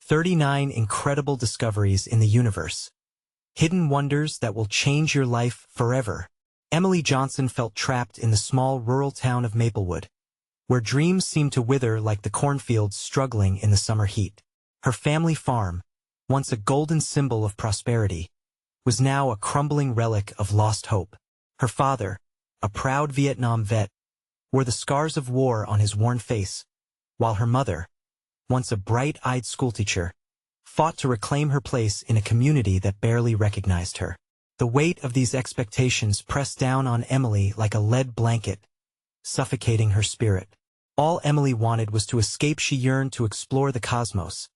39 incredible discoveries in the universe. Hidden wonders that will change your life forever. Emily Johnson felt trapped in the small rural town of Maplewood, where dreams seemed to wither like the cornfields struggling in the summer heat. Her family farm, once a golden symbol of prosperity, was now a crumbling relic of lost hope. Her father, a proud Vietnam vet, wore the scars of war on his worn face, while her mother, once a bright-eyed schoolteacher, fought to reclaim her place in a community that barely recognized her. The weight of these expectations pressed down on Emily like a lead blanket, suffocating her spirit. All Emily wanted was to escape. She yearned to explore the cosmos,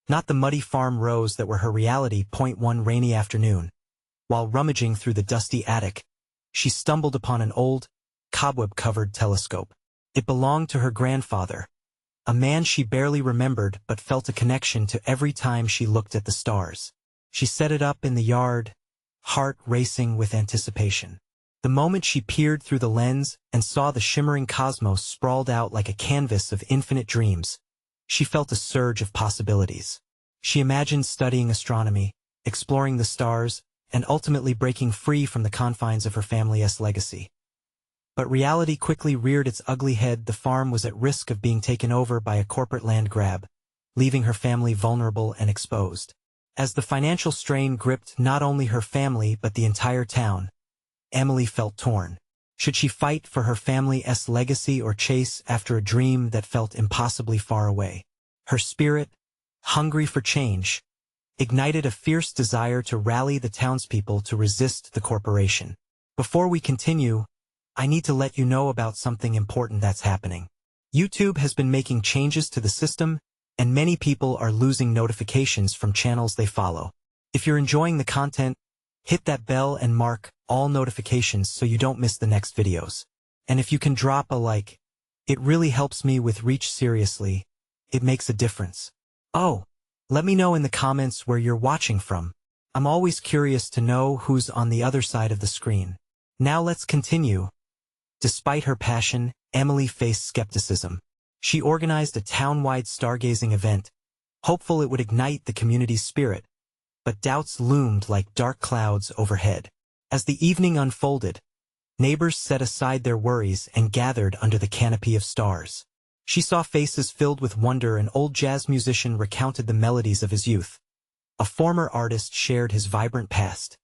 not the muddy farm rows that were her reality. One rainy afternoon, while rummaging through the dusty attic, she stumbled upon an old, cobweb-covered telescope. It belonged to her grandfather, a man she barely remembered but felt a connection to every time she looked at the stars. She set it up in the yard, heart racing with anticipation. The moment she peered through the lens and saw the shimmering cosmos sprawled out like a canvas of infinite dreams, she felt a surge of possibilities. She imagined studying astronomy, exploring the stars, and ultimately breaking free from the confines of her family's legacy. But reality quickly reared its ugly head. The farm was at risk of being taken over by a corporate land grab, leaving her family vulnerable and exposed. As the financial strain gripped not only her family but the entire town, Emily felt torn. Should she fight for her family's legacy or chase after a dream that felt impossibly far away? Her spirit, hungry for change, ignited a fierce desire to rally the townspeople to resist the corporation. Before we continue, I need to let you know about something important that's happening. YouTube has been making changes to the system, and many people are losing notifications from channels they follow. If you're enjoying the content, hit that bell and mark all notifications so you don't miss the next videos. And if you can drop a like, it really helps me with reach. Seriously, it makes a difference. Oh, let me know in the comments where you're watching from. I'm always curious to know who's on the other side of the screen. Now let's continue. Despite her passion, Emily faced skepticism. She organized a town-wide stargazing event, hopeful it would ignite the community's spirit, but doubts loomed like dark clouds overhead. As the evening unfolded, neighbors set aside their worries and gathered under the canopy of stars. She saw faces filled with wonder. An old jazz musician recounted the melodies of his youth. A former artist shared his vibrant past,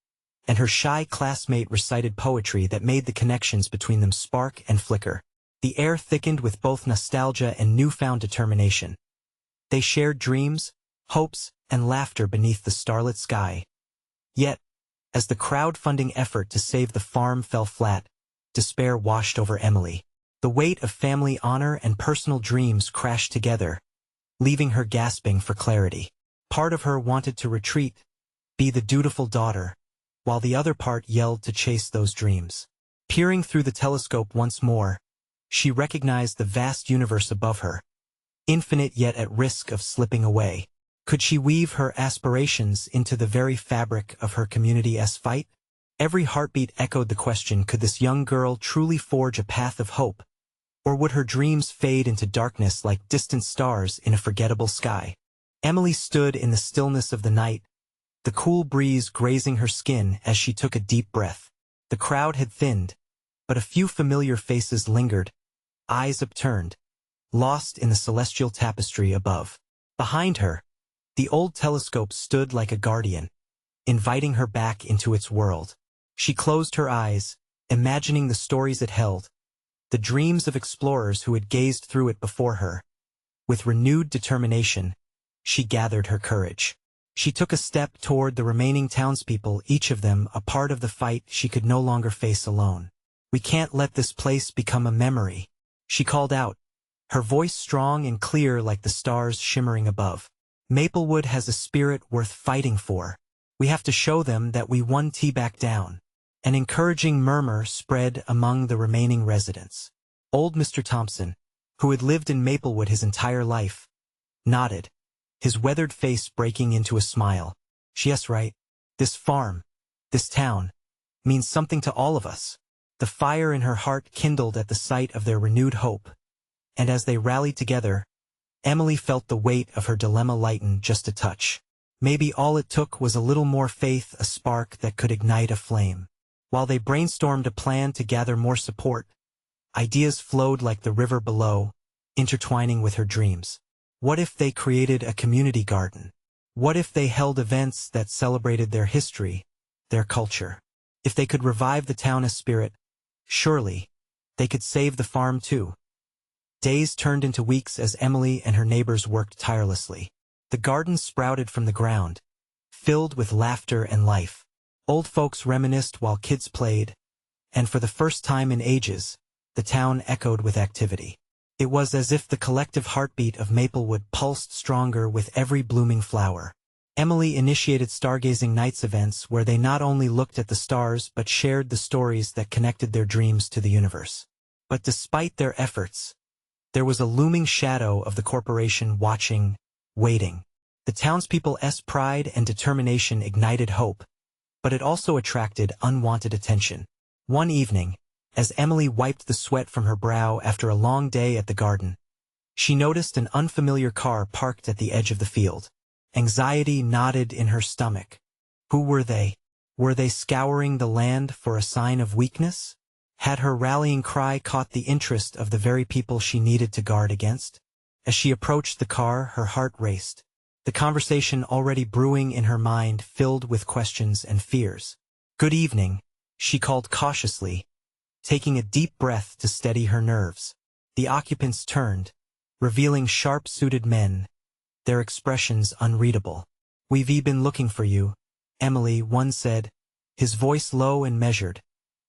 and her shy classmate recited poetry that made the connections between them spark and flicker. The air thickened with both nostalgia and newfound determination. They shared dreams, hopes, and laughter beneath the starlit sky. Yet, as the crowdfunding effort to save the farm fell flat, despair washed over Emily. The weight of family honor and personal dreams crashed together, leaving her gasping for clarity. Part of her wanted to retreat, be the dutiful daughter, while the other part yelled to chase those dreams. Peering through the telescope once more, she recognized the vast universe above her, infinite yet at risk of slipping away. Could she weave her aspirations into the very fabric of her community's fight? Every heartbeat echoed the question: could this young girl truly forge a path of hope, or would her dreams fade into darkness like distant stars in a forgettable sky? Emily stood in the stillness of the night, the cool breeze grazing her skin as she took a deep breath. The crowd had thinned, but a few familiar faces lingered, eyes upturned, lost in the celestial tapestry above. Behind her, the old telescope stood like a guardian, inviting her back into its world. She closed her eyes, imagining the stories it held, the dreams of explorers who had gazed through it before her. With renewed determination, she gathered her courage. She took a step toward the remaining townspeople, each of them a part of the fight she could no longer face alone. "We can't let this place become a memory," she called out, her voice strong and clear like the stars shimmering above. "Maplewood has a spirit worth fighting for. We have to show them that we won back down." An encouraging murmur spread among the remaining residents. Old Mr. Thompson, who had lived in Maplewood his entire life, nodded, his weathered face breaking into a smile. "Yes, right. This farm, this town, means something to all of us." The fire in her heart kindled at the sight of their renewed hope, and as they rallied together, Emily felt the weight of her dilemma lighten just a touch. Maybe all it took was a little more faith, a spark that could ignite a flame. While they brainstormed a plan to gather more support, ideas flowed like the river below, intertwining with her dreams. What if they created a community garden? What if they held events that celebrated their history, their culture? If they could revive the town as spirit, surely they could save the farm too. Days turned into weeks as Emily and her neighbors worked tirelessly. The garden sprouted from the ground, filled with laughter and life. Old folks reminisced while kids played, and for the first time in ages, the town echoed with activity. It was as if the collective heartbeat of Maplewood pulsed stronger with every blooming flower. Emily initiated stargazing nights events where they not only looked at the stars but shared the stories that connected their dreams to the universe. But despite their efforts, there was a looming shadow of the corporation watching, waiting. The townspeople's pride and determination ignited hope, but it also attracted unwanted attention. One evening, as Emily wiped the sweat from her brow after a long day at the garden, she noticed an unfamiliar car parked at the edge of the field. Anxiety knotted in her stomach. Who were they? Were they scouring the land for a sign of weakness? Had her rallying cry caught the interest of the very people she needed to guard against? As she approached the car, her heart raced. The conversation already brewing in her mind filled with questions and fears. "Good evening," she called cautiously, taking a deep breath to steady her nerves. The occupants turned, revealing sharp-suited men, their expressions unreadable. "We've been looking for you," Emily, one said, his voice low and measured,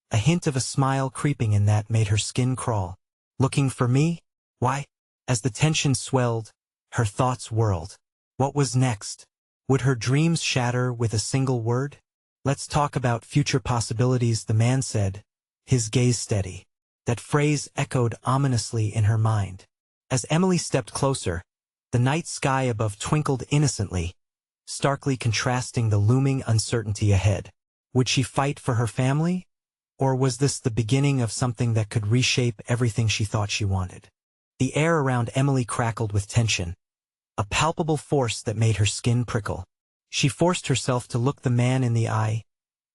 a hint of a smile creeping in that made her skin crawl. "Looking for me? Why?" As the tension swelled, her thoughts whirled. What was next? Would her dreams shatter with a single word? "Let's talk about future possibilities," the man said, his gaze steady. That phrase echoed ominously in her mind. As Emily stepped closer, the night sky above twinkled innocently, starkly contrasting the looming uncertainty ahead. Would she fight for her family? Or was this the beginning of something that could reshape everything she thought she wanted? The air around Emily crackled with tension, a palpable force that made her skin prickle. She forced herself to look the man in the eye,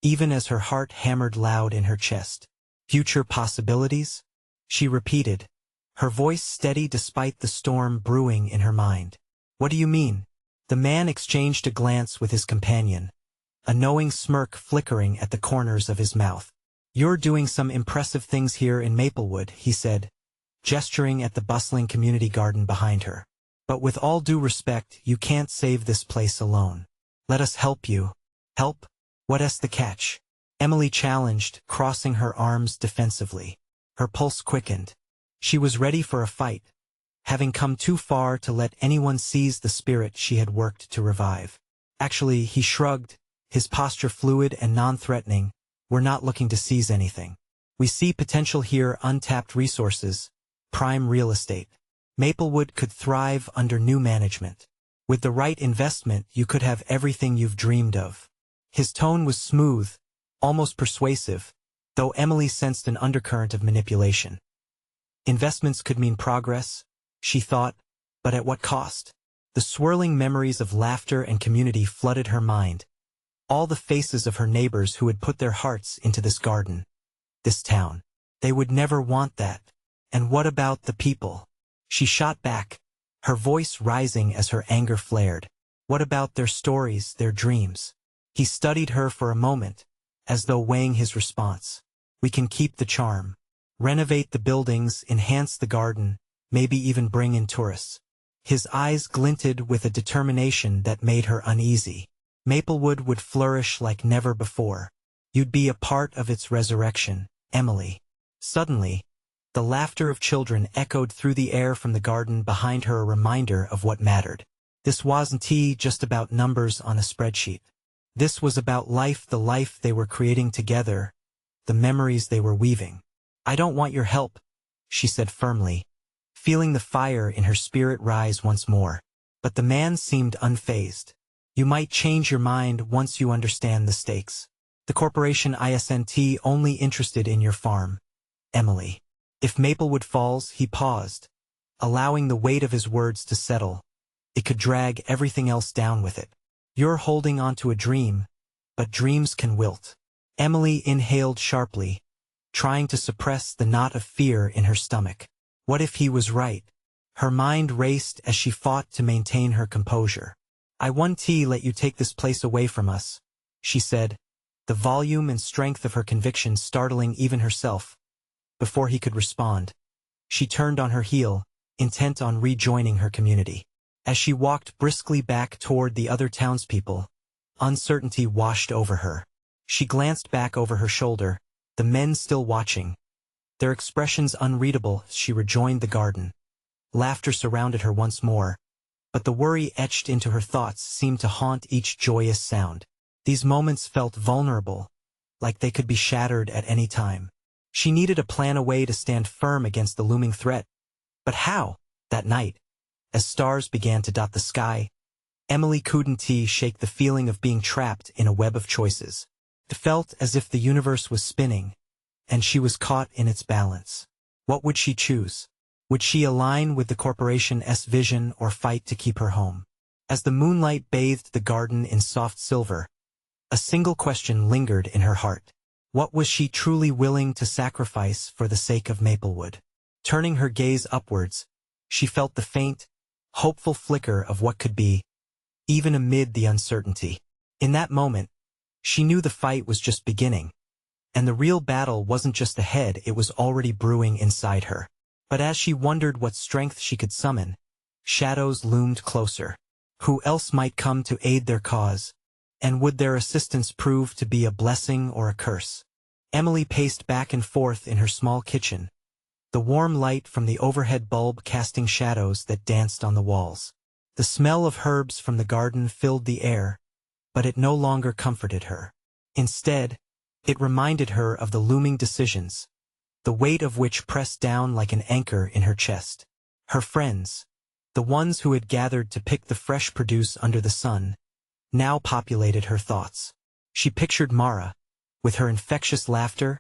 even as her heart hammered loud in her chest. "Future possibilities?" she repeated, her voice steady despite the storm brewing in her mind. "What do you mean?" The man exchanged a glance with his companion, a knowing smirk flickering at the corners of his mouth. "You're doing some impressive things here in Maplewood," he said, gesturing at the bustling community garden behind her. "But with all due respect, you can't save this place alone. Let us help you." "Help? What's the catch?" Emily challenged, crossing her arms defensively. Her pulse quickened. She was ready for a fight, having come too far to let anyone seize the spirit she had worked to revive. "Actually," he shrugged, his posture fluid and non-threatening, "we're not looking to seize anything. We see potential here, untapped resources, prime real estate. Maplewood could thrive under new management. With the right investment, you could have everything you've dreamed of." His tone was smooth, almost persuasive, though Emily sensed an undercurrent of manipulation. Investments could mean progress, she thought, but at what cost? The swirling memories of laughter and community flooded her mind. All the faces of her neighbors who had put their hearts into this garden, this town. They would never want that. And what about the people? She shot back, her voice rising as her anger flared. What about their stories, their dreams? He studied her for a moment, as though weighing his response. "We can keep the charm. Renovate the buildings, enhance the garden, maybe even bring in tourists." His eyes glinted with a determination that made her uneasy. "Maplewood would flourish like never before. You'd be a part of its resurrection, Emily." Suddenly, the laughter of children echoed through the air from the garden behind her, a reminder of what mattered. This wasn't just about numbers on a spreadsheet. This was about life, the life they were creating together, the memories they were weaving. "I don't want your help," she said firmly, feeling the fire in her spirit rise once more. But the man seemed unfazed. "You might change your mind once you understand the stakes. The corporation isn't only interested in your farm, Emily. If Maplewood falls," he paused, allowing the weight of his words to settle. It could drag everything else down with it. You're holding onto a dream, but dreams can wilt. Emily inhaled sharply, trying to suppress the knot of fear in her stomach. What if he was right? Her mind raced as she fought to maintain her composure. I won't let you take this place away from us, she said, the volume and strength of her conviction startling even herself. Before he could respond, she turned on her heel, intent on rejoining her community. As she walked briskly back toward the other townspeople, uncertainty washed over her. She glanced back over her shoulder, the men still watching, their expressions unreadable as she rejoined the garden. Laughter surrounded her once more, but the worry etched into her thoughts seemed to haunt each joyous sound. These moments felt vulnerable, like they could be shattered at any time. She needed a plan, a way to stand firm against the looming threat. But how? That night, as stars began to dot the sky, Emily couldn't shake the feeling of being trapped in a web of choices. It felt as if the universe was spinning, and she was caught in its balance. What would she choose? Would she align with the corporation's vision or fight to keep her home? As the moonlight bathed the garden in soft silver, a single question lingered in her heart. What was she truly willing to sacrifice for the sake of Maplewood? Turning her gaze upwards, she felt the faint, hopeful flicker of what could be, even amid the uncertainty. In that moment, she knew the fight was just beginning, and the real battle wasn't just ahead, it was already brewing inside her. But as she wondered what strength she could summon, shadows loomed closer. Who else might come to aid their cause? And would their assistance prove to be a blessing or a curse? Emily paced back and forth in her small kitchen, the warm light from the overhead bulb casting shadows that danced on the walls. The smell of herbs from the garden filled the air, but it no longer comforted her. Instead, it reminded her of the looming decisions, the weight of which pressed down like an anchor in her chest. Her friends, the ones who had gathered to pick the fresh produce under the sun, now populated her thoughts. She pictured Mara, with her infectious laughter,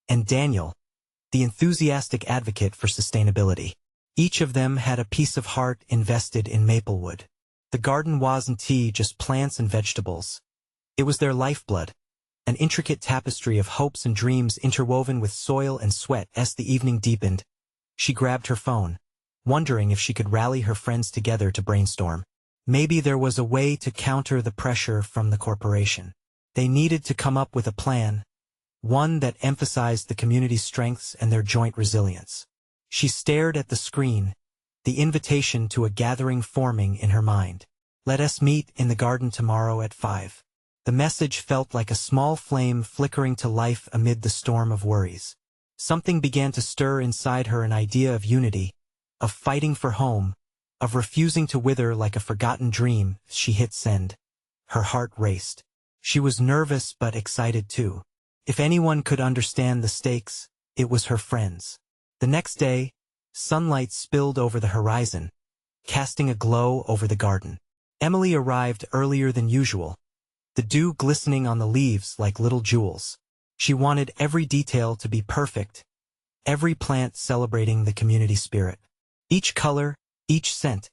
and Daniel, the enthusiastic advocate for sustainability. Each of them had a piece of heart invested in Maplewood. The garden wasn't just plants and vegetables. It was their lifeblood, an intricate tapestry of hopes and dreams interwoven with soil and sweat. As the evening deepened, she grabbed her phone, wondering if she could rally her friends together to brainstorm. Maybe there was a way to counter the pressure from the corporation. They needed to come up with a plan, one that emphasized the community's strengths and their joint resilience. She stared at the screen, the invitation to a gathering forming in her mind. Let us meet in the garden tomorrow at 5. The message felt like a small flame flickering to life amid the storm of worries. Something began to stir inside her, an idea of unity, of fighting for home, of refusing to wither like a forgotten dream. She hit send. Her heart raced. She was nervous but excited too. If anyone could understand the stakes, it was her friends. The next day, sunlight spilled over the horizon, casting a glow over the garden. Emily arrived earlier than usual, the dew glistening on the leaves like little jewels. She wanted every detail to be perfect, every plant celebrating the community spirit. Each color, each scent,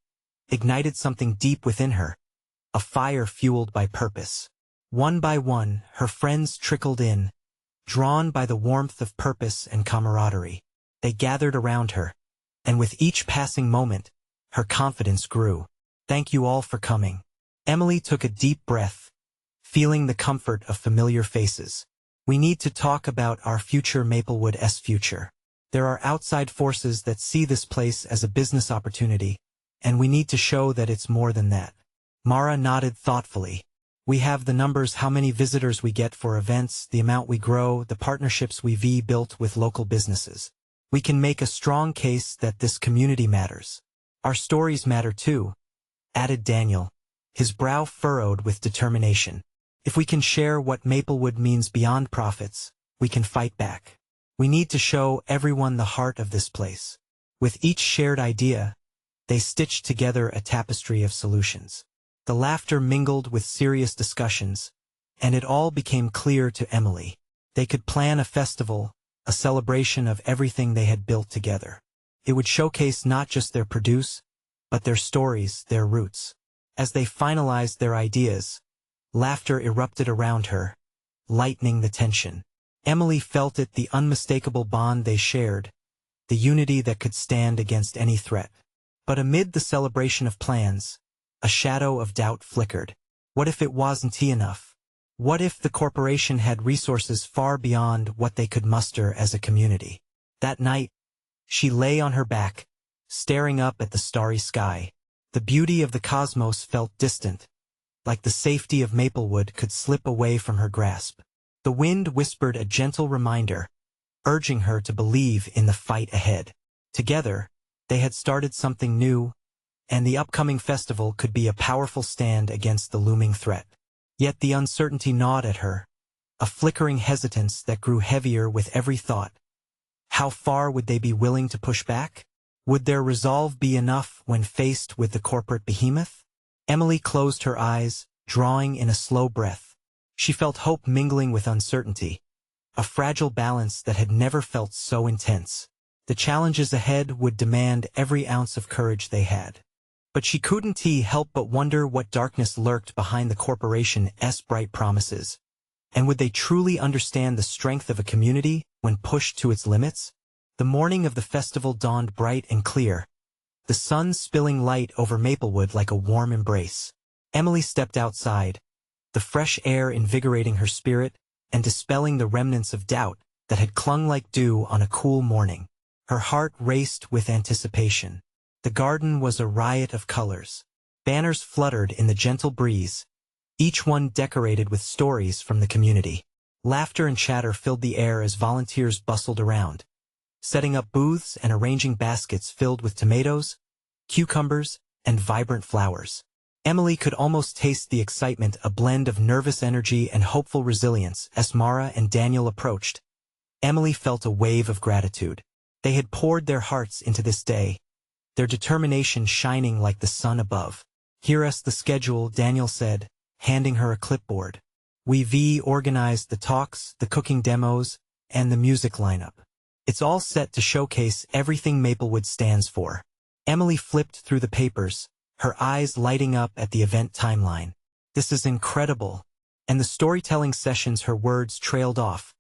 ignited something deep within her, a fire fueled by purpose. One by one, her friends trickled in, drawn by the warmth of purpose and camaraderie. They gathered around her, and with each passing moment, her confidence grew. Thank you all for coming. Emily took a deep breath, feeling the comfort of familiar faces. We need to talk about our future, Maplewood's future. There are outside forces that see this place as a business opportunity, and we need to show that it's more than that. Mara nodded thoughtfully. We have the numbers, how many visitors we get for events, the amount we grow, the partnerships we've built with local businesses. We can make a strong case that this community matters. Our stories matter too, added Daniel, his brow furrowed with determination. If we can share what Maplewood means beyond profits, we can fight back. We need to show everyone the heart of this place. With each shared idea, they stitched together a tapestry of solutions. The laughter mingled with serious discussions, and it all became clear to Emily. They could plan a festival, a celebration of everything they had built together. It would showcase not just their produce, but their stories, their roots. As they finalized their ideas, laughter erupted around her, lightening the tension. Emily felt it, the unmistakable bond they shared, the unity that could stand against any threat. But amid the celebration of plans, a shadow of doubt flickered. What if it wasn't enough? What if the corporation had resources far beyond what they could muster as a community? That night, she lay on her back, staring up at the starry sky. The beauty of the cosmos felt distant, like the safety of Maplewood could slip away from her grasp. The wind whispered a gentle reminder, urging her to believe in the fight ahead. Together, they had started something new, and the upcoming festival could be a powerful stand against the looming threat. Yet the uncertainty gnawed at her, a flickering hesitance that grew heavier with every thought. How far would they be willing to push back? Would their resolve be enough when faced with the corporate behemoth? Emily closed her eyes, drawing in a slow breath. She felt hope mingling with uncertainty, a fragile balance that had never felt so intense. The challenges ahead would demand every ounce of courage they had. But she couldn't help but wonder what darkness lurked behind the corporation's bright promises. And would they truly understand the strength of a community when pushed to its limits? The morning of the festival dawned bright and clear, the sun spilling light over Maplewood like a warm embrace. Emily stepped outside, the fresh air invigorating her spirit and dispelling the remnants of doubt that had clung like dew on a cool morning. Her heart raced with anticipation. The garden was a riot of colors. Banners fluttered in the gentle breeze, each one decorated with stories from the community. Laughter and chatter filled the air as volunteers bustled around, setting up booths and arranging baskets filled with tomatoes, cucumbers, and vibrant flowers. Emily could almost taste the excitement, a blend of nervous energy and hopeful resilience, as Mara and Daniel approached. Emily felt a wave of gratitude. They had poured their hearts into this day, their determination shining like the sun above. "Here's the schedule," Daniel said, handing her a clipboard. "We've organized the talks, the cooking demos, and the music lineup. It's all set to showcase everything Maplewood stands for." Emily flipped through the papers, her eyes lighting up at the event timeline. "This is incredible." And the storytelling sessions, her words trailed off,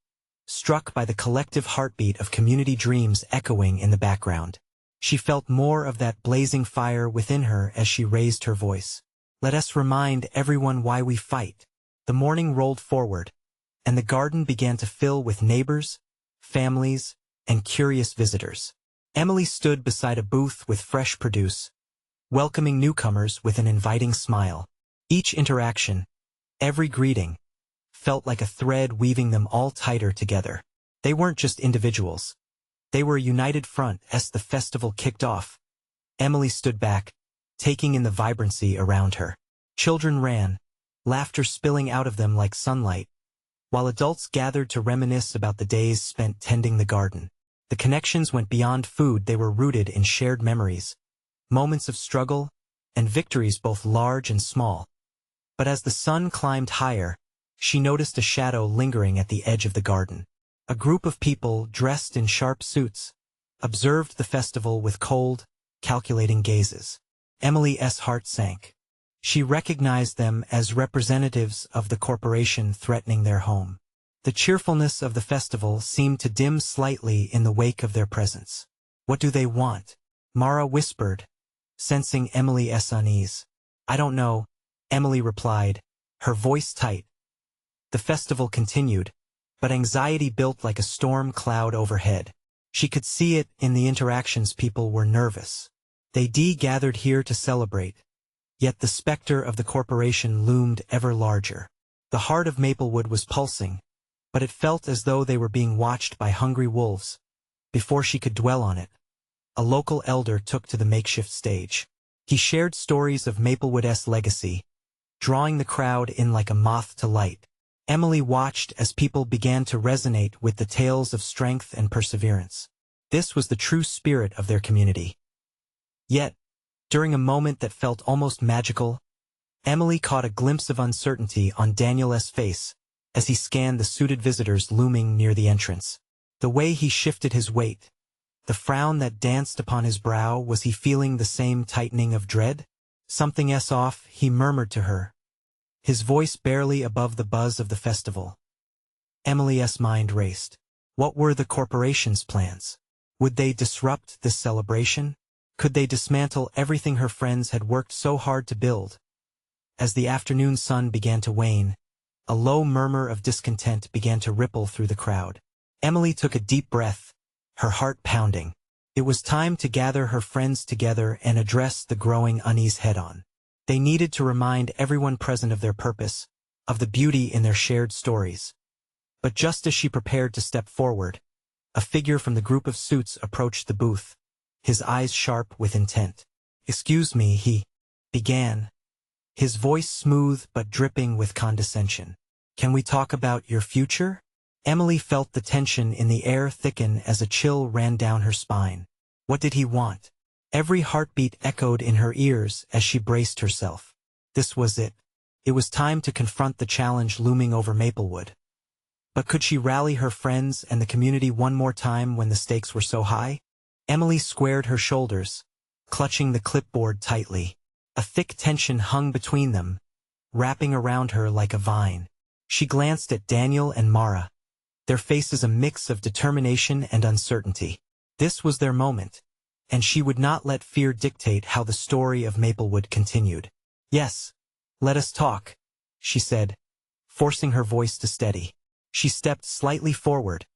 struck by the collective heartbeat of community dreams echoing in the background. She felt more of that blazing fire within her as she raised her voice. "Let us remind everyone why we fight." The morning rolled forward, and the garden began to fill with neighbors, families, and curious visitors. Emily stood beside a booth with fresh produce, welcoming newcomers with an inviting smile. Each interaction, every greeting, felt like a thread weaving them all tighter together. They weren't just individuals. They were a united front as the festival kicked off. Emily stood back, taking in the vibrancy around her. Children ran, laughter spilling out of them like sunlight, while adults gathered to reminisce about the days spent tending the garden. The connections went beyond food, they were rooted in shared memories, moments of struggle, and victories both large and small. But as the sun climbed higher, she noticed a shadow lingering at the edge of the garden. A group of people dressed in sharp suits observed the festival with cold, calculating gazes. Emily's heart sank. She recognized them as representatives of the corporation threatening their home. The cheerfulness of the festival seemed to dim slightly in the wake of their presence. "What do they want?" Mara whispered, sensing Emily's unease. "I don't know," Emily replied, her voice tight. The festival continued, but anxiety built like a storm cloud overhead. She could see it in the interactions. People were nervous. They gathered here to celebrate, yet the specter of the corporation loomed ever larger. The heart of Maplewood was pulsing, but it felt as though they were being watched by hungry wolves. Before she could dwell on it, a local elder took to the makeshift stage. He shared stories of Maplewood's legacy, drawing the crowd in like a moth to light. Emily watched as people began to resonate with the tales of strength and perseverance. This was the true spirit of their community. Yet, during a moment that felt almost magical, Emily caught a glimpse of uncertainty on Daniel's face as he scanned the suited visitors looming near the entrance. The way he shifted his weight, The frown that danced upon his brow, was he feeling the same tightening of dread? "Something's off," he murmured to her, his voice barely above the buzz of the festival. Emily's mind raced. What were the corporation's plans? Would they disrupt this celebration? Could they dismantle everything her friends had worked so hard to build? As the afternoon sun began to wane, a low murmur of discontent began to ripple through the crowd. Emily took a deep breath, her heart pounding. It was time to gather her friends together and address the growing unease head-on. They needed to remind everyone present of their purpose, of the beauty in their shared stories. But just as she prepared to step forward, a figure from the group of suits approached the booth, his eyes sharp with intent. "Excuse me," he began, his voice smooth but dripping with condescension. "Can we talk about your future?" Emily felt the tension in the air thicken as a chill ran down her spine. What did he want? Every heartbeat echoed in her ears as she braced herself. This was it. It was time to confront the challenge looming over Maplewood. But could she rally her friends and the community one more time when the stakes were so high? Emily squared her shoulders, clutching the clipboard tightly. A thick tension hung between them, wrapping around her like a vine. She glanced at Daniel and Mara, their faces a mix of determination and uncertainty. This was their moment, and she would not let fear dictate how the story of Maplewood continued. "Yes, let us talk," she said, forcing her voice to steady. She stepped slightly forward,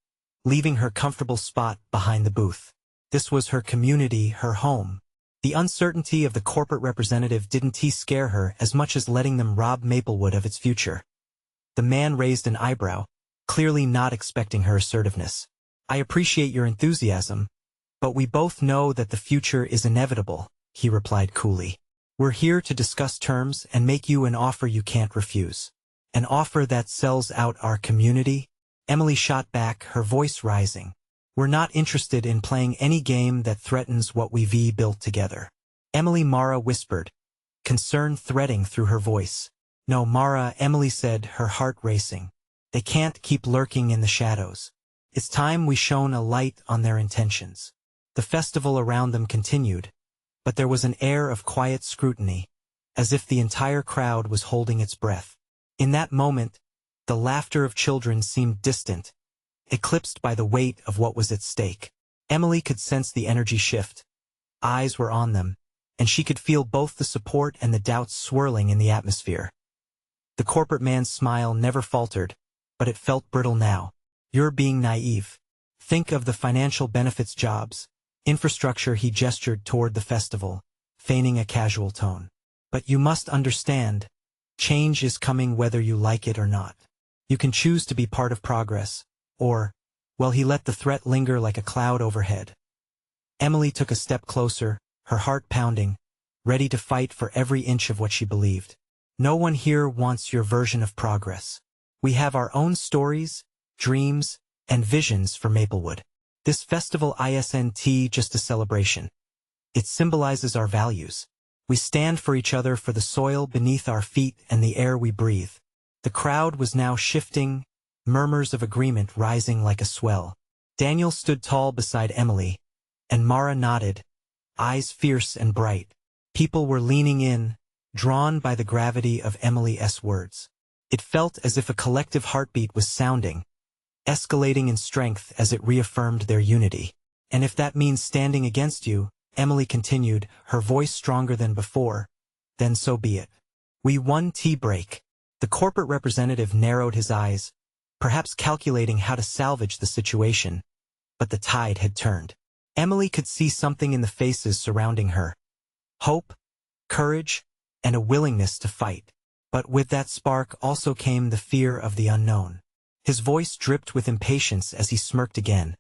leaving her comfortable spot behind the booth. This was her community, her home. The uncertainty of the corporate representative didn't scare her as much as letting them rob Maplewood of its future. The man raised an eyebrow, clearly not expecting her assertiveness. "I appreciate your enthusiasm, but we both know that the future is inevitable," he replied coolly. "We're here to discuss terms and make you an offer you can't refuse." "An offer that sells out our community?" Emily shot back, her voice rising. "We're not interested in playing any game that threatens what we've built together." Emily, Mara whispered, concern threading through her voice. "No, Mara," Emily said, her heart racing. "They can't keep lurking in the shadows. It's time we shone a light on their intentions." The festival around them continued, but there was an air of quiet scrutiny, as if the entire crowd was holding its breath. In that moment, the laughter of children seemed distant, eclipsed by the weight of what was at stake. Emily could sense the energy shift. Eyes were on them, and she could feel both the support and the doubts swirling in the atmosphere. The corporate man's smile never faltered, but it felt brittle now. "You're being naive. Think of the financial benefits, jobs, infrastructure." He gestured toward the festival, feigning a casual tone. "But you must understand, change is coming whether you like it or not. You can choose to be part of progress, or," well, he let the threat linger like a cloud overhead. Emily took a step closer, her heart pounding, ready to fight for every inch of what she believed. "No one here wants your version of progress. We have our own stories, dreams, and visions for Maplewood. This festival isn't just a celebration. It symbolizes our values. We stand for each other, for the soil beneath our feet and the air we breathe." The crowd was now shifting, murmurs of agreement rising like a swell. Daniel stood tall beside Emily, and Mara nodded, eyes fierce and bright. People were leaning in, drawn by the gravity of Emily's words. It felt as if a collective heartbeat was sounding, escalating in strength as it reaffirmed their unity. "And if that means standing against you," Emily continued, her voice stronger than before, "then so be it." "We won." Tea break. The corporate representative narrowed his eyes, perhaps calculating how to salvage the situation, but the tide had turned. Emily could see something in the faces surrounding her. Hope, courage, and a willingness to fight. But with that spark also came the fear of the unknown. His voice dripped with impatience as he smirked again,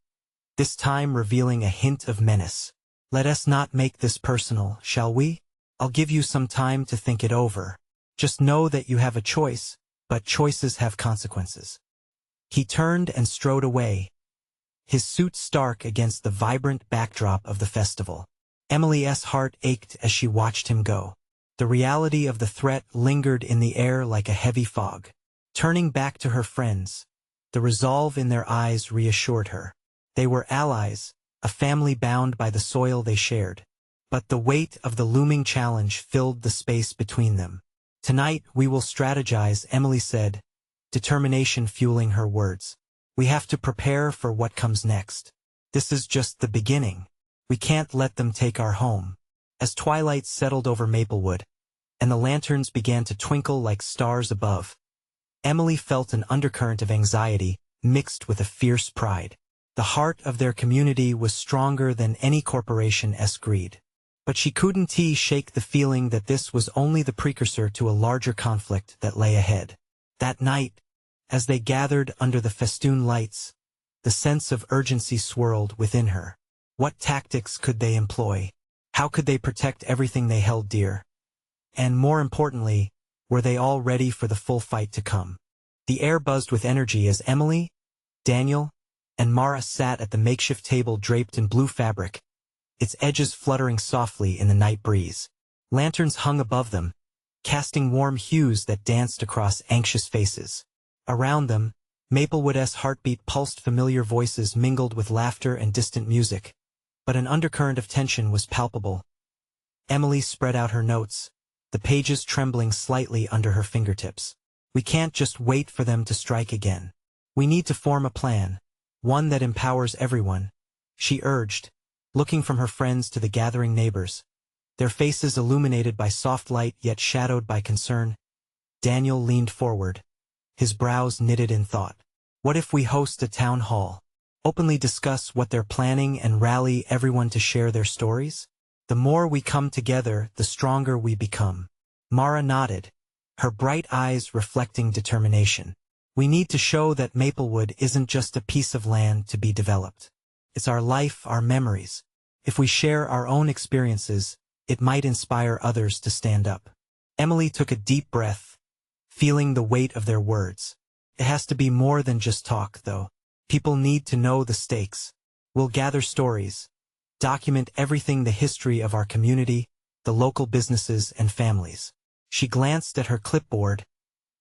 this time revealing a hint of menace. "Let us not make this personal, shall we? I'll give you some time to think it over. Just know that you have a choice, but choices have consequences." He turned and strode away, his suit stark against the vibrant backdrop of the festival. Emily's heart ached as she watched him go. The reality of the threat lingered in the air like a heavy fog. Turning back to her friends, the resolve in their eyes reassured her. They were allies, a family bound by the soil they shared. But the weight of the looming challenge filled the space between them. "Tonight we will strategize," Emily said, determination fueling her words. "We have to prepare for what comes next. This is just the beginning. We can't let them take our home." As twilight settled over Maplewood, and the lanterns began to twinkle like stars above, Emily felt an undercurrent of anxiety mixed with a fierce pride. The heart of their community was stronger than any corporation-esque greed. But she couldn't shake the feeling that this was only the precursor to a larger conflict that lay ahead. That night, as they gathered under the festoon lights, the sense of urgency swirled within her. What tactics could they employ? How could they protect everything they held dear? And more importantly, were they all ready for the full fight to come? The air buzzed with energy as Emily, Daniel, and Mara sat at the makeshift table draped in blue fabric, its edges fluttering softly in the night breeze. Lanterns hung above them, casting warm hues that danced across anxious faces. Around them, Maplewood's heartbeat pulsed, familiar voices mingled with laughter and distant music, but an undercurrent of tension was palpable. Emily spread out her notes, the pages trembling slightly under her fingertips. "We can't just wait for them to strike again. We need to form a plan, one that empowers everyone," she urged, looking from her friends to the gathering neighbors, their faces illuminated by soft light yet shadowed by concern. Daniel leaned forward, his brows knitted in thought. "What if we host a town hall? Openly discuss what they're planning and rally everyone to share their stories? The more we come together, the stronger we become." Mara nodded, her bright eyes reflecting determination. "We need to show that Maplewood isn't just a piece of land to be developed. It's our life, our memories. If we share our own experiences, it might inspire others to stand up." Emily took a deep breath, feeling the weight of their words. "It has to be more than just talk, though. People need to know the stakes. We'll gather stories, document everything, the history of our community, the local businesses and families." She glanced at her clipboard,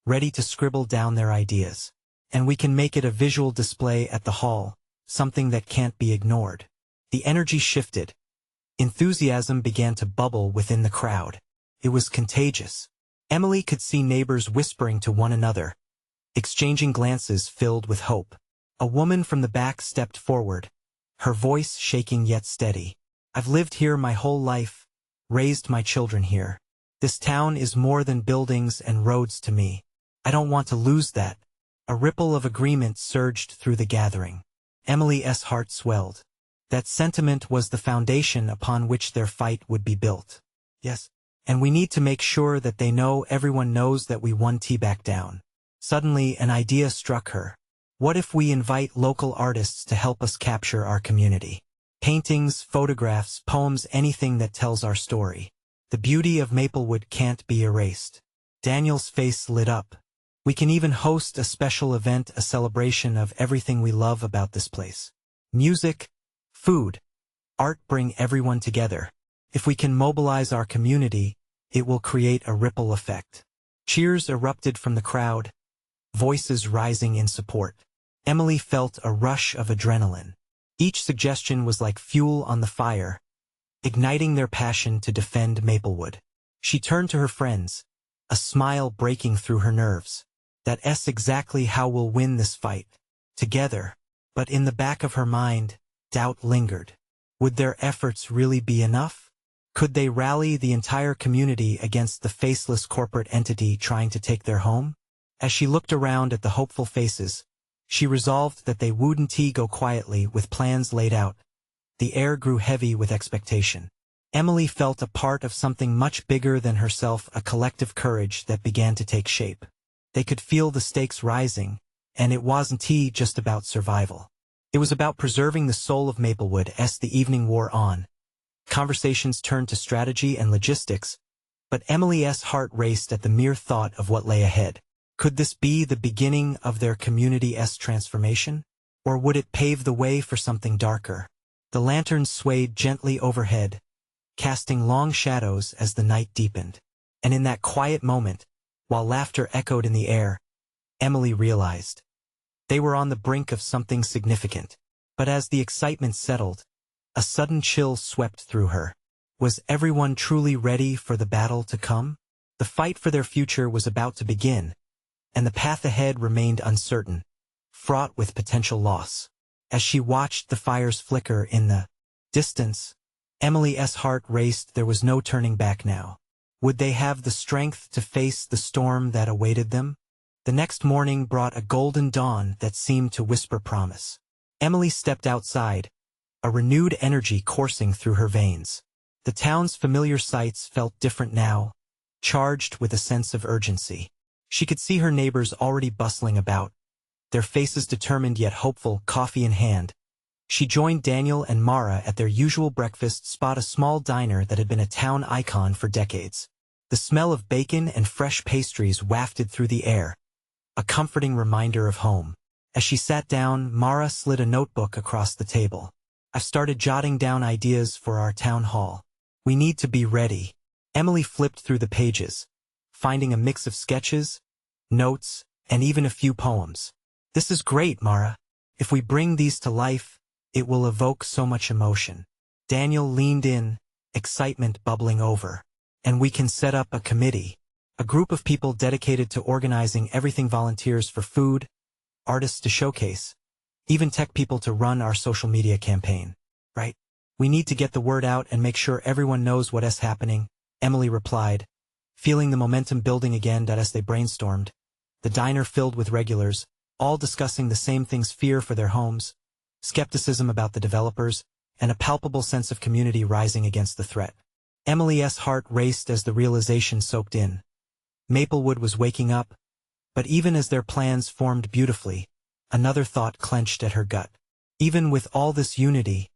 ready to scribble down their ideas. "And we can make it a visual display at the hall, something that can't be ignored." The energy shifted. Enthusiasm began to bubble within the crowd. It was contagious. Emily could see neighbors whispering to one another, exchanging glances filled with hope. A woman from the back stepped forward, her voice shaking yet steady. "I've lived here my whole life, raised my children here. This town is more than buildings and roads to me. I don't want to lose that." A ripple of agreement surged through the gathering. Emily's heart swelled. That sentiment was the foundation upon which their fight would be built. "Yes, and we need to make sure that they know, everyone knows that we won T back down." Suddenly, an idea struck her. What if we invite local artists to help us capture our community? Paintings, photographs, poems, anything that tells our story. The beauty of Maplewood can't be erased. Daniel's face lit up. "We can even host a special event, a celebration of everything we love about this place. Music, food, art, bring everyone together. If we can mobilize our community, it will create a ripple effect." Cheers erupted from the crowd, voices rising in support. Emily felt a rush of adrenaline. Each suggestion was like fuel on the fire, igniting their passion to defend Maplewood. She turned to her friends, a smile breaking through her nerves. "That's exactly how we'll win this fight. Together." But in the back of her mind, doubt lingered. Would their efforts really be enough? Could they rally the entire community against the faceless corporate entity trying to take their home? As she looked around at the hopeful faces, she resolved that they wouldn't go quietly. With plans laid out, the air grew heavy with expectation. Emily felt a part of something much bigger than herself, a collective courage that began to take shape. They could feel the stakes rising, and it wasn't just about survival. It was about preserving the soul of Maplewood. As the evening wore on, conversations turned to strategy and logistics, but Emily's heart raced at the mere thought of what lay ahead. Could this be the beginning of their community's transformation? Or would it pave the way for something darker? The lanterns swayed gently overhead, casting long shadows as the night deepened. And in that quiet moment, while laughter echoed in the air, Emily realized they were on the brink of something significant. But as the excitement settled, A sudden chill swept through her. Was everyone truly ready for the battle to come? The fight for their future was about to begin, and the path ahead remained uncertain, fraught with potential loss. As she watched the fires flicker in the distance, Emily's heart raced. There was no turning back now. Would they have the strength to face the storm that awaited them? The next morning brought a golden dawn that seemed to whisper promise. Emily stepped outside, a renewed energy coursing through her veins. The town's familiar sights felt different now, charged with a sense of urgency. She could see her neighbors already bustling about, their faces determined yet hopeful, coffee in hand. She joined Daniel and Mara at their usual breakfast spot, a small diner that had been a town icon for decades. The smell of bacon and fresh pastries wafted through the air, a comforting reminder of home. As she sat down, Mara slid a notebook across the table. "I've started jotting down ideas for our town hall. We need to be ready." Emily flipped through the pages, finding a mix of sketches, notes, and even a few poems. "This is great, Mara. If we bring these to life, it will evoke so much emotion." Daniel leaned in, excitement bubbling over. "And we can set up a committee, a group of people dedicated to organizing everything: volunteers for food, artists to showcase, even tech people to run our social media campaign. Right? We need to get the word out and make sure everyone knows what's happening," Emily replied, feeling the momentum building again. As they brainstormed, the diner filled with regulars, all discussing the same things: fear for their homes, skepticism about the developers, and a palpable sense of community rising against the threat. Emily's heart raced as the realization soaked in. Maplewood was waking up, but even as their plans formed beautifully, another thought clenched at her gut. Even with all this unity,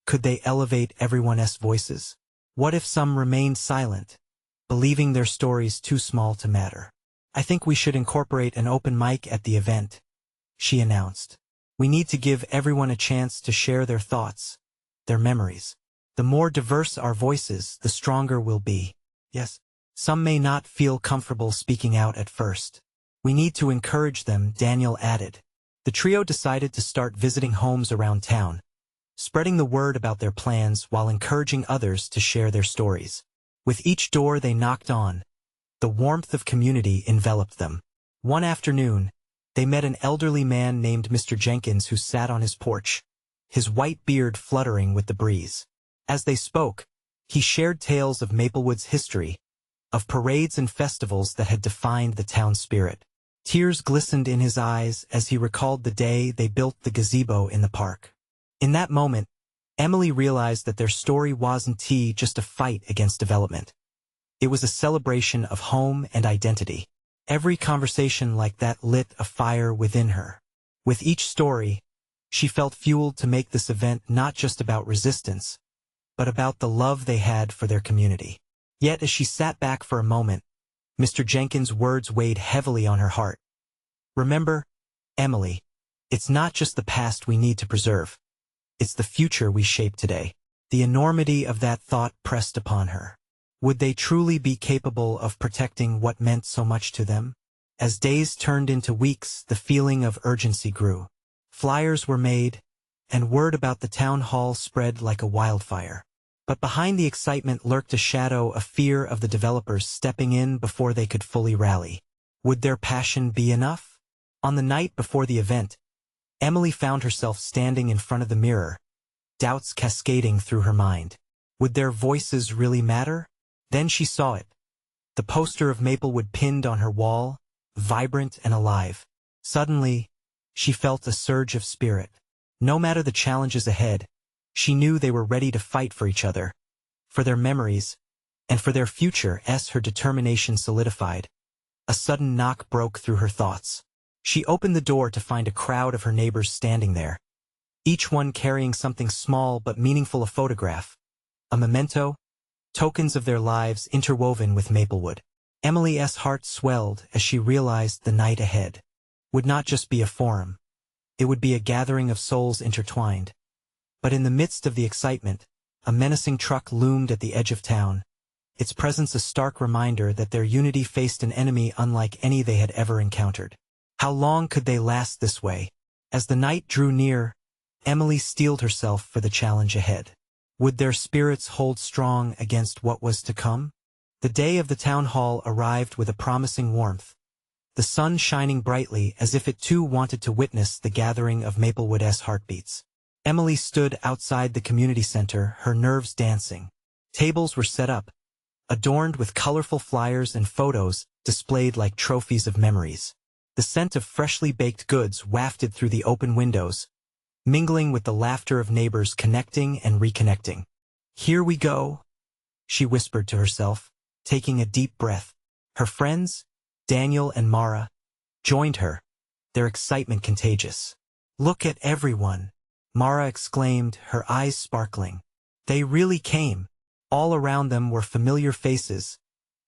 could they elevate everyone's voices? What if some remained silent, believing their stories too small to matter? "I think we should incorporate an open mic at the event," she announced. "We need to give everyone a chance to share their thoughts, their memories. The more diverse our voices, the stronger we'll be. Yes, some may not feel comfortable speaking out at first. We need to encourage them," Daniel added. The trio decided to start visiting homes around town, spreading the word about their plans while encouraging others to share their stories. With each door they knocked on, the warmth of community enveloped them. One afternoon, they met an elderly man named Mr. Jenkins who sat on his porch, his white beard fluttering with the breeze. As they spoke, he shared tales of Maplewood's history, of parades and festivals that had defined the town's spirit. Tears glistened in his eyes as he recalled the day they built the gazebo in the park. In that moment, Emily realized that their story wasn't just a fight against development. It was a celebration of home and identity. Every conversation like that lit a fire within her. With each story, she felt fueled to make this event not just about resistance, but about the love they had for their community. Yet as she sat back for a moment, Mr. Jenkins' words weighed heavily on her heart. "Remember, Emily, it's not just the past we need to preserve. It's the future we shape today." The enormity of that thought pressed upon her. Would they truly be capable of protecting what meant so much to them? As days turned into weeks, the feeling of urgency grew. Flyers were made, and word about the town hall spread like a wildfire. But behind the excitement lurked a shadow of fear of the developers stepping in before they could fully rally. Would their passion be enough? On the night before the event, Emily found herself standing in front of the mirror, doubts cascading through her mind. Would their voices really matter? Then she saw it. The poster of Maplewood pinned on her wall, vibrant and alive. Suddenly, she felt a surge of spirit. No matter the challenges ahead, she knew they were ready to fight for each other, for their memories, and for their future. As her determination solidified, a sudden knock broke through her thoughts. She opened the door to find a crowd of her neighbors standing there, each one carrying something small but meaningful: a photograph, a memento, tokens of their lives interwoven with Maplewood. Emily's heart swelled as she realized the night ahead would not just be a forum. It would be a gathering of souls intertwined. But in the midst of the excitement, a menacing truck loomed at the edge of town, its presence a stark reminder that their unity faced an enemy unlike any they had ever encountered. How long could they last this way? As the night drew near, Emily steeled herself for the challenge ahead. Would their spirits hold strong against what was to come? The day of the town hall arrived with a promising warmth, the sun shining brightly as if it too wanted to witness the gathering of Maplewood's heartbeats. Emily stood outside the community center, her nerves dancing. Tables were set up, adorned with colorful flyers and photos displayed like trophies of memories. The scent of freshly baked goods wafted through the open windows, mingling with the laughter of neighbors connecting and reconnecting. "Here we go," she whispered to herself, taking a deep breath. Her friends, Daniel and Mara, joined her, their excitement contagious. "Look at everyone," Mara exclaimed, her eyes sparkling. They really came. All around them were familiar faces,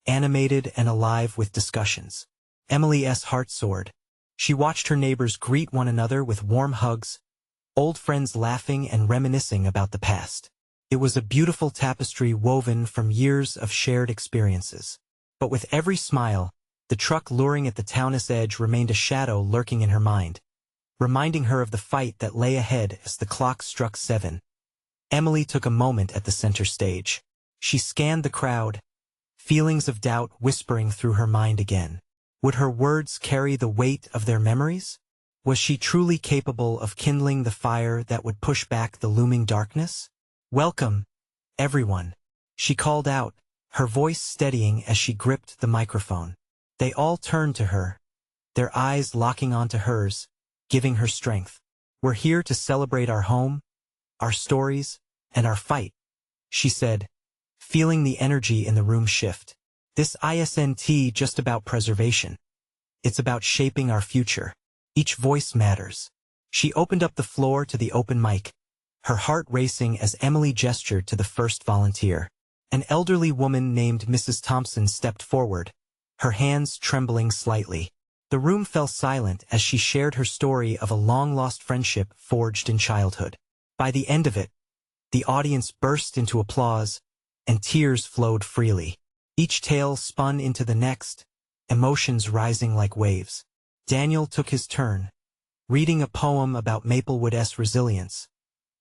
animated and alive with discussions. Emily's heart soared. She watched her neighbors greet one another with warm hugs, old friends laughing and reminiscing about the past. It was a beautiful tapestry woven from years of shared experiences. But with every smile, the truck luring at the town's edge remained a shadow lurking in her mind, reminding her of the fight that lay ahead as the clock struck 7. Emily took a moment at the center stage. She scanned the crowd, feelings of doubt whispering through her mind again. Would her words carry the weight of their memories? Was she truly capable of kindling the fire that would push back the looming darkness? "Welcome, everyone," she called out, her voice steadying as she gripped the microphone. They all turned to her, their eyes locking onto hers, giving her strength. "We're here to celebrate our home, our stories, and our fight," she said, feeling the energy in the room shift. "This isn't just about preservation. It's about shaping our future. Each voice matters." She opened up the floor to the open mic, her heart racing as Emily gestured to the first volunteer. An elderly woman named Mrs. Thompson stepped forward, her hands trembling slightly. The room fell silent as she shared her story of a long-lost friendship forged in childhood. By the end of it, the audience burst into applause, and tears flowed freely. Each tale spun into the next, emotions rising like waves. Daniel took his turn, reading a poem about Maplewood's resilience,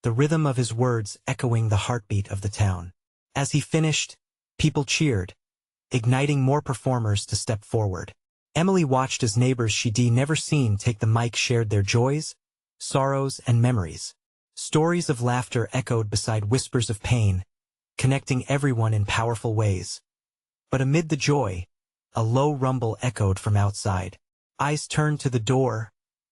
the rhythm of his words echoing the heartbeat of the town. As he finished, people cheered, igniting more performers to step forward. Emily watched as neighbors she'd never seen take the mic shared their joys, sorrows, and memories. Stories of laughter echoed beside whispers of pain, connecting everyone in powerful ways. But amid the joy, a low rumble echoed from outside. Eyes turned to the door,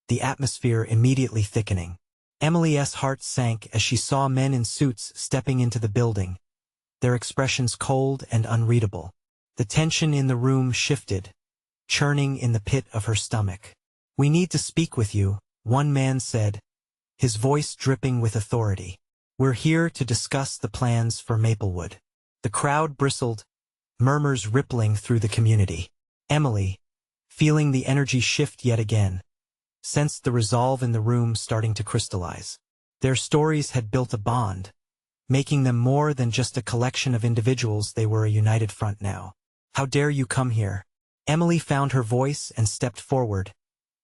the atmosphere immediately thickening. Emily's heart sank as she saw men in suits stepping into the building, their expressions cold and unreadable. The tension in the room shifted, churning in the pit of her stomach. "We need to speak with you," one man said, his voice dripping with authority. "We're here to discuss the plans for Maplewood." The crowd bristled, murmurs rippling through the community. Emily, feeling the energy shift yet again, sensed the resolve in the room starting to crystallize. Their stories had built a bond, making them more than just a collection of individuals. They were a united front now. "How dare you come here?" Emily found her voice and stepped forward,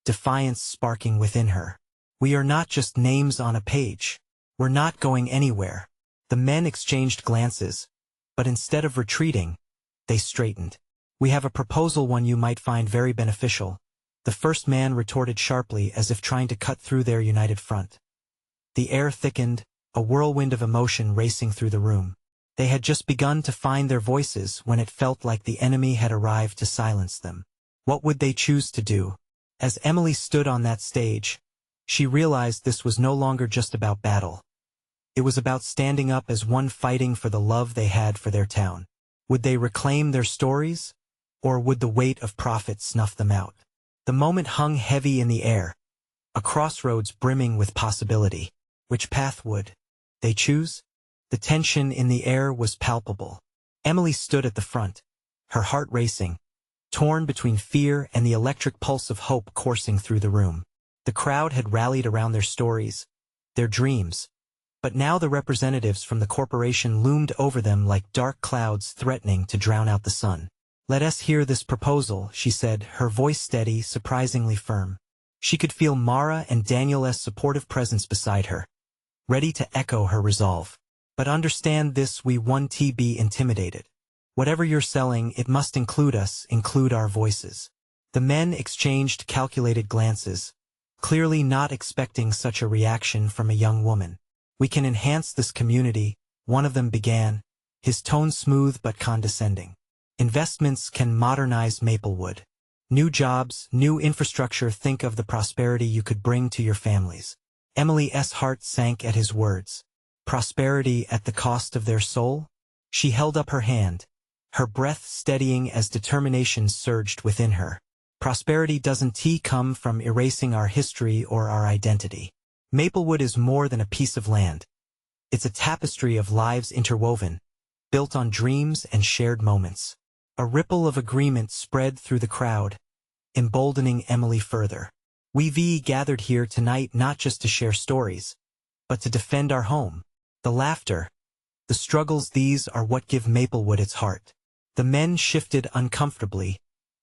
defiance sparking within her. "We are not just names on a page. We're not going anywhere." The men exchanged glances, but instead of retreating, they straightened. "We have a proposal, one you might find very beneficial," the first man retorted sharply as if trying to cut through their united front. The air thickened, a whirlwind of emotion racing through the room. They had just begun to find their voices when it felt like the enemy had arrived to silence them. What would they choose to do? As Emily stood on that stage, she realized this was no longer just about battle. It was about standing up as one, fighting for the love they had for their town. Would they reclaim their stories, or would the weight of profit snuff them out? The moment hung heavy in the air, a crossroads brimming with possibility. Which path would they choose? The tension in the air was palpable. Emily stood at the front, her heart racing, torn between fear and the electric pulse of hope coursing through the room. The crowd had rallied around their stories, their dreams, but now the representatives from the corporation loomed over them like dark clouds threatening to drown out the sun. "Let us hear this proposal," she said, her voice steady, surprisingly firm. She could feel Mara and Daniel's supportive presence beside her, ready to echo her resolve. But understand this, we won't be intimidated. Whatever you're selling, it must include us, include our voices. The men exchanged calculated glances, clearly not expecting such a reaction from a young woman. We can enhance this community, one of them began, his tone smooth but condescending. Investments can modernize Maplewood. New jobs, new infrastructure, think of the prosperity you could bring to your families. Emily's heart sank at his words. Prosperity at the cost of their soul? She held up her hand, her breath steadying as determination surged within her. Prosperity doesn't come from erasing our history or our identity. Maplewood is more than a piece of land. It's a tapestry of lives interwoven, built on dreams and shared moments. A ripple of agreement spread through the crowd, emboldening Emily further. We've gathered here tonight not just to share stories, but to defend our home. The laughter, the struggles, these are what give Maplewood its heart. The men shifted uncomfortably,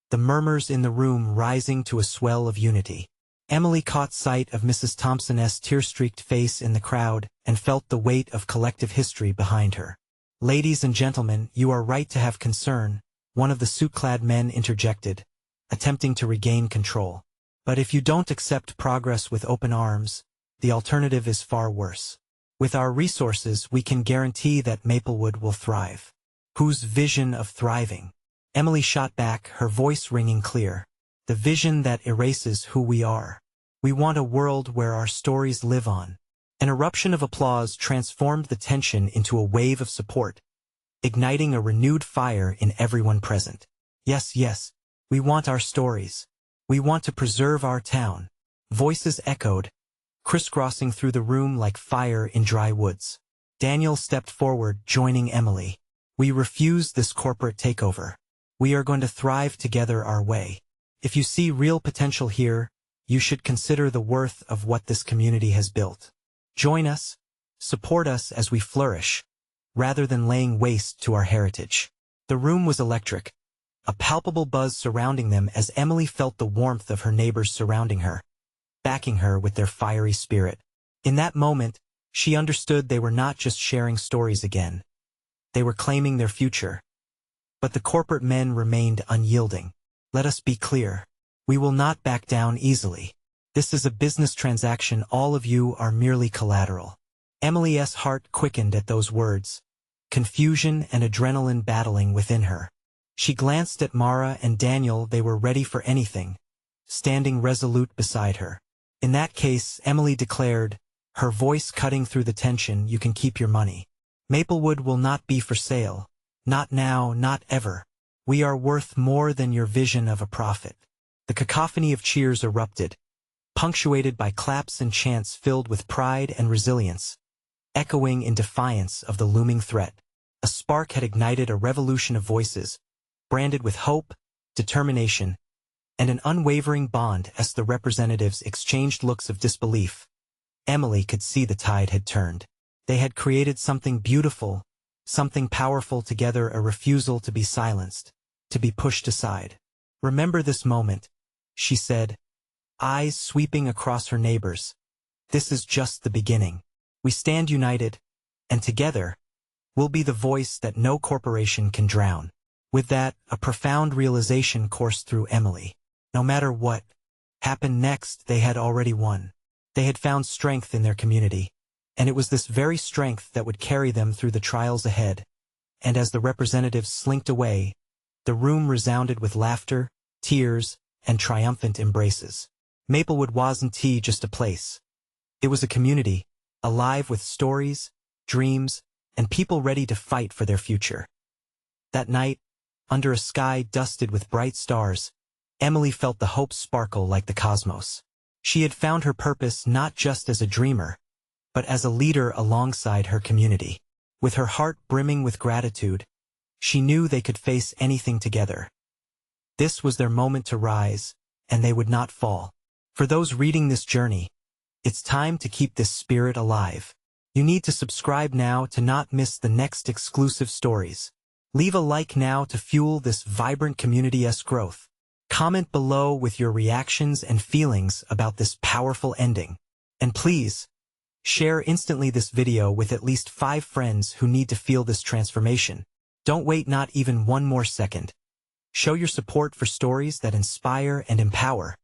the murmurs in the room rising to a swell of unity. Emily caught sight of Mrs. Thompson's tear-streaked face in the crowd and felt the weight of collective history behind her. Ladies and gentlemen, you are right to have concern, one of the suit-clad men interjected, attempting to regain control. But if you don't accept progress with open arms, the alternative is far worse. With our resources, we can guarantee that Maplewood will thrive. Whose vision of thriving? Emily shot back, her voice ringing clear. The vision that erases who we are. We want a world where our stories live on. An eruption of applause transformed the tension into a wave of support, igniting a renewed fire in everyone present. Yes, yes, we want our stories. We want to preserve our town. Voices echoed, crisscrossing through the room like fire in dry woods. Daniel stepped forward, joining Emily. We refuse this corporate takeover. We are going to thrive together our way. If you see real potential here, you should consider the worth of what this community has built. Join us, support us as we flourish, rather than laying waste to our heritage. The room was electric, a palpable buzz surrounding them as Emily felt the warmth of her neighbors surrounding her, backing her with their fiery spirit. In that moment, she understood they were not just sharing stories again. They were claiming their future. But the corporate men remained unyielding. Let us be clear. We will not back down easily. This is a business transaction. All of you are merely collateral. Emily's heart quickened at those words, confusion and adrenaline battling within her. She glanced at Mara and Daniel. They were ready for anything, standing resolute beside her. In that case, Emily declared, her voice cutting through the tension, you can keep your money. Maplewood will not be for sale. Not now, not ever. We are worth more than your vision of a profit. The cacophony of cheers erupted, punctuated by claps and chants filled with pride and resilience, echoing in defiance of the looming threat. A spark had ignited a revolution of voices, branded with hope, determination, and an unwavering bond. As the representatives exchanged looks of disbelief, Emily could see the tide had turned. They had created something beautiful, something powerful together, a refusal to be silenced, to be pushed aside. Remember this moment, she said, eyes sweeping across her neighbors. This is just the beginning. We stand united, and together, we'll be the voice that no corporation can drown. With that, a profound realization coursed through Emily. No matter what happened next, they had already won. They had found strength in their community, and it was this very strength that would carry them through the trials ahead. And as the representatives slinked away, the room resounded with laughter, tears, and triumphant embraces. Maplewood wasn't just a place. It was a community, alive with stories, dreams, and people ready to fight for their future. That night, under a sky dusted with bright stars, Emily felt the hope sparkle like the cosmos. She had found her purpose not just as a dreamer, but as a leader alongside her community. With her heart brimming with gratitude, she knew they could face anything together. This was their moment to rise, and they would not fall. For those reading this journey, it's time to keep this spirit alive. You need to subscribe now to not miss the next exclusive stories. Leave a like now to fuel this vibrant community's growth. Comment below with your reactions and feelings about this powerful ending. And please, Share instantly this video with at least 5 friends who need to feel this transformation. Don't wait not even one more second. Show your support for stories that inspire and empower.